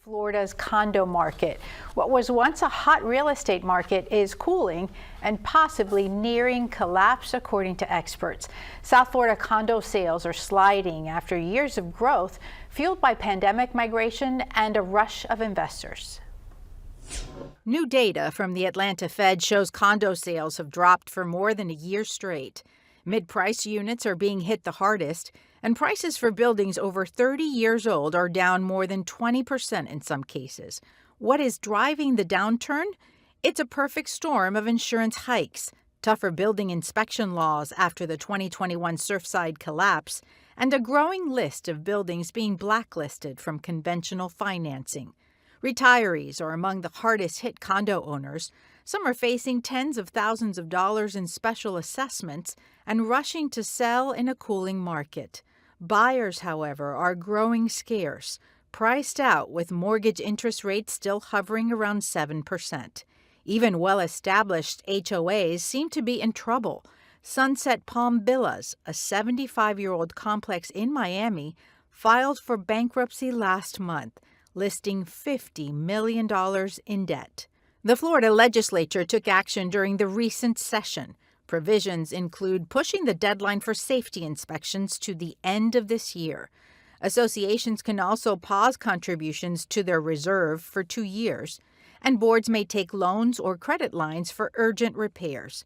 Florida's condo market. What was once a hot real estate market is cooling and possibly nearing collapse, according to experts. South Florida condo sales are sliding after years of growth, fueled by pandemic migration and a rush of investors. New data from the Atlanta Fed shows condo sales have dropped for more than a year straight. Mid-price units are being hit the hardest, and prices for buildings over 30 years old are down more than 20% in some cases. What is driving the downturn? It's a perfect storm of insurance hikes, tougher building inspection laws after the 2021 Surfside collapse, and a growing list of buildings being blacklisted from conventional financing. Retirees are among the hardest hit condo owners. Some are facing tens of thousands of dollars in special assessments and rushing to sell in a cooling market. Buyers, however, are growing scarce, priced out with mortgage interest rates still hovering around 7%. Even well-established HOAs seem to be in trouble. Sunset Palm Villas, a 75-year-old complex in Miami, filed for bankruptcy last month, listing $50 million in debt. The Florida legislature took action during the recent session. Provisions include pushing the deadline for safety inspections to the end of this year. Associations can also pause contributions to their reserve for 2 years, and boards may take loans or credit lines for urgent repairs.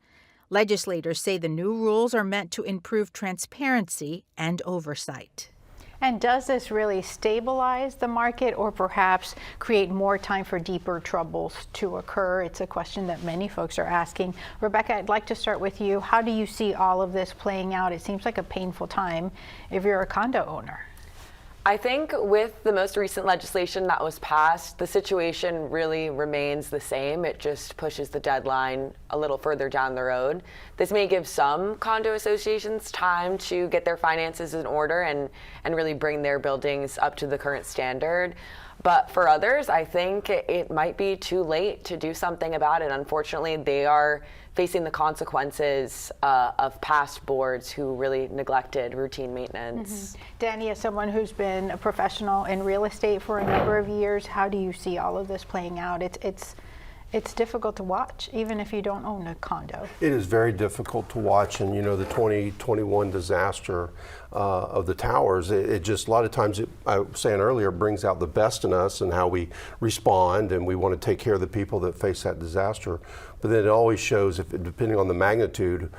Legislators say the new rules are meant to improve transparency and oversight. And does this really stabilize the market or perhaps create more time for deeper troubles to occur? It's a question that many folks are asking. Rebecca, I'd like to start with you. How do you see all of this playing out? It seems like a painful time if you're a condo owner. I think with the most recent legislation that was passed, the situation really remains the same. It just pushes the deadline a little further down the road. This may give some condo associations time to get their finances in order and really bring their buildings up to the current standard. But for others, I think it might be too late to do something about it. Unfortunately, they are facing the consequences of past boards who really neglected routine maintenance. Danny, as someone who's been a professional in real estate for a number of years, how do you see all of this playing out? It's difficult to watch, even if you don't own a condo. It is very difficult to watch, and you know, the 2021 disaster of the towers, it just a lot of times, I was saying earlier, brings out the best in us and how we respond, and we want to take care of the people that face that disaster. But then it always shows, if depending on the magnitude,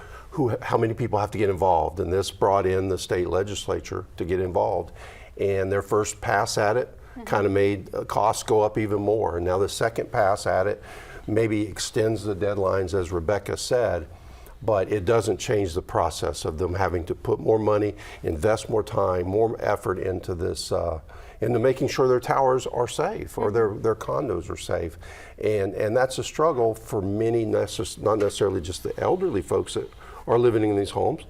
how many people have to get involved, and this brought in the state legislature to get involved. And their first pass at it kind of made costs go up even more. And now the second pass at it maybe extends the deadlines, as Rebecca said, but it doesn't change the process of them having to put more money, invest more time, more effort into this, into making sure their towers are safe or their condos are safe. And that's a struggle for many, not necessarily just the elderly folks that are living in these homes,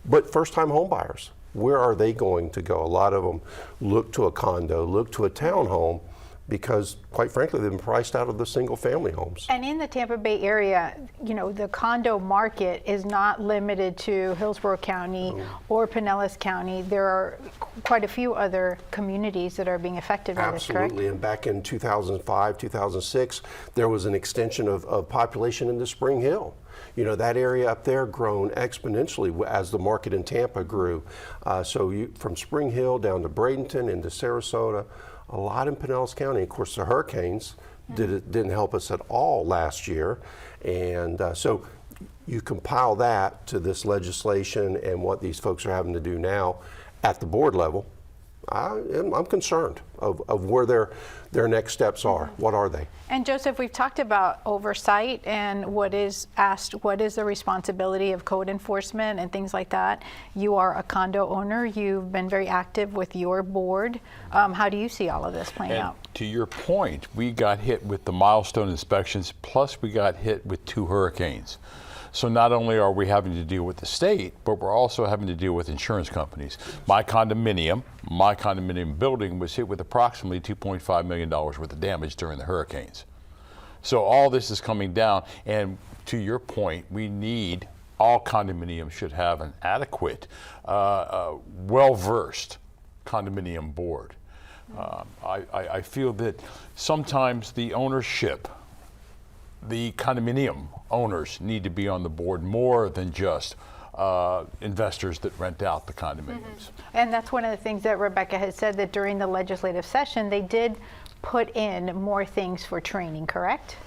but first-time home buyers. Where are they going to go? A lot of them look to a condo, look to a townhome, because quite frankly, they've been priced out of the single family homes. And in the Tampa Bay area, you know, the condo market is not limited to Hillsborough County or Pinellas County. There are quite a few other communities that are being affected by this, correct? Absolutely, and back in 2005, 2006, there was an extension of population into Spring Hill. You know, that area up there grown exponentially as the market in Tampa grew. So from Spring Hill down to Bradenton into Sarasota, a lot in Pinellas County. Of course, the hurricanes didn't help us at all last year. And so you compile that to this legislation and what these folks are having to do now at the board level. I'm concerned of where their next steps are. What are they? And Joseph, we've talked about oversight and what is the responsibility of code enforcement and things like that. You are a condo owner. You've been very active with your board. How do you see all of this playing out? To your point, we got hit with the milestone inspections, plus we got hit with 2 hurricanes. So not only are we having to deal with the state, but we're also having to deal with insurance companies. My condominium building was hit with approximately $2.5 million worth of damage during the hurricanes. So all this is coming down, and to your point, we need, all condominiums should have an adequate, well-versed condominium board. I feel that sometimes the ownership, the condominium owners need to be on the board more than just investors that rent out the condominiums. And that's one of the things that Rebecca has said, that during the legislative session, they did put in more things for training, correct?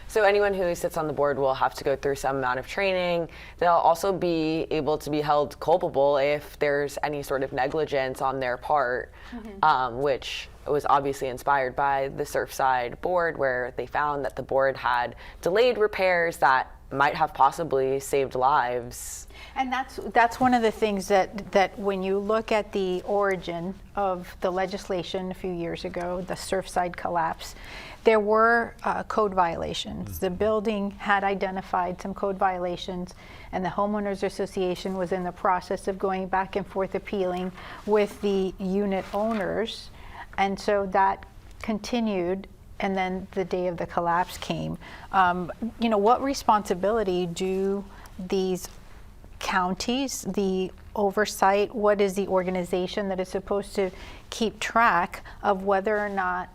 So anyone who sits on the board will have to go through some amount of training. They'll also be able to be held culpable if there's any sort of negligence on their part, which was obviously inspired by the Surfside board, where they found that the board had delayed repairs that might have possibly saved lives. And that's one of the things that when you look at the origin of the legislation a few years ago, the Surfside collapse, there were code violations. The building had identified some code violations, and the homeowners association was in the process of going back and forth appealing with the unit owners, and so that continued. And then the day of the collapse came. What responsibility do these counties, the oversight, what is the organization that is supposed to keep track of whether or not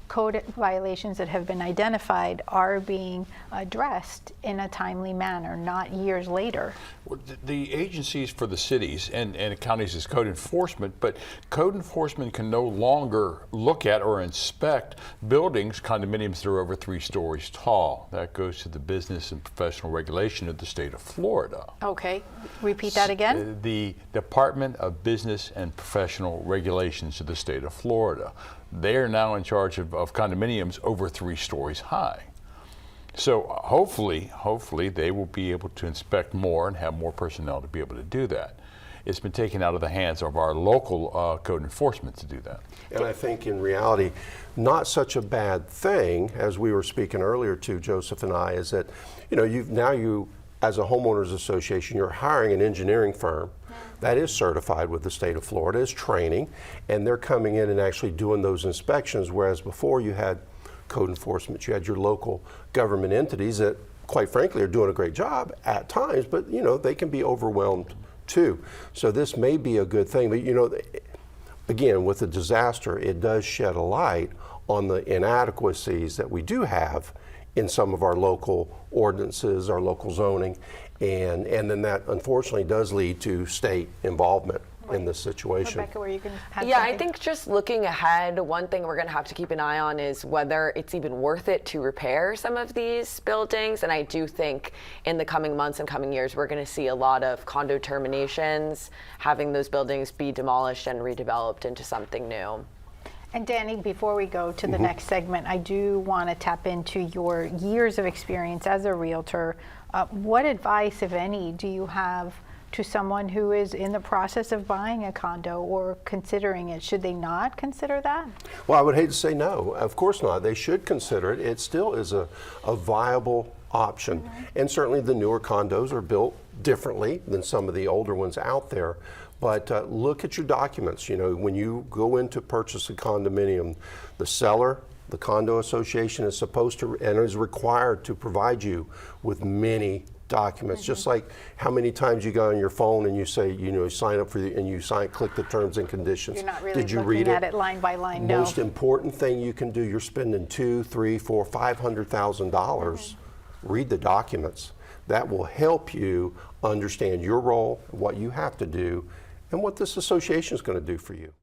code violations that have been identified are being addressed in a timely manner, not years later? Well, the agencies for the cities and counties is code enforcement, but code enforcement can no longer look at or inspect buildings, condominiums that are over 3 stories tall. That goes to the business and professional regulation of the state of Florida. Okay, repeat that again. The Department of Business and Professional Regulations of the state of Florida. They are now in charge of condominiums over 3 stories high. So hopefully they will be able to inspect more and have more personnel to be able to do that. It's been taken out of the hands of our local code enforcement to do that. And I think in reality, not such a bad thing, as we were speaking earlier to Joseph and I, is that you as a homeowners association, you're hiring an engineering firm that is certified with the state of Florida, is training, and they're coming in and actually doing those inspections, whereas before you had code enforcement, you had your local government entities that, quite frankly, are doing a great job at times, but they can be overwhelmed too. So this may be a good thing, but again, with the disaster, it does shed a light on the inadequacies that we do have in some of our local ordinances, our local zoning, and then that unfortunately does lead to state involvement in this situation. Rebecca, were you going to add Yeah, something? I think just looking ahead, one thing we're going to have to keep an eye on is whether it's even worth it to repair some of these buildings. And I do think in the coming months and coming years, we're going to see a lot of condo terminations, having those buildings be demolished and redeveloped into something new. And Danny, before we go to the next segment, I do want to tap into your years of experience as a realtor. What advice, if any, do you have to someone who is in the process of buying a condo or considering it? Should they not consider that? Well, I would hate to say no. Of course not. They should consider it. It still is a viable option. And certainly the newer condos are built differently than some of the older ones out there. But look at your documents. When you go in to purchase a condominium, the seller, the condo association is supposed to and is required to provide you with many documents. Just like how many times you go on your phone and you say, sign up for and you click the terms and conditions. You're not really Did you looking read at it line by line, no. Most important thing you can do, you're spending $200,000, $300,000, $400,000, $500,000. Read the documents. That will help you understand your role, what you have to do, and what this association is going to do for you.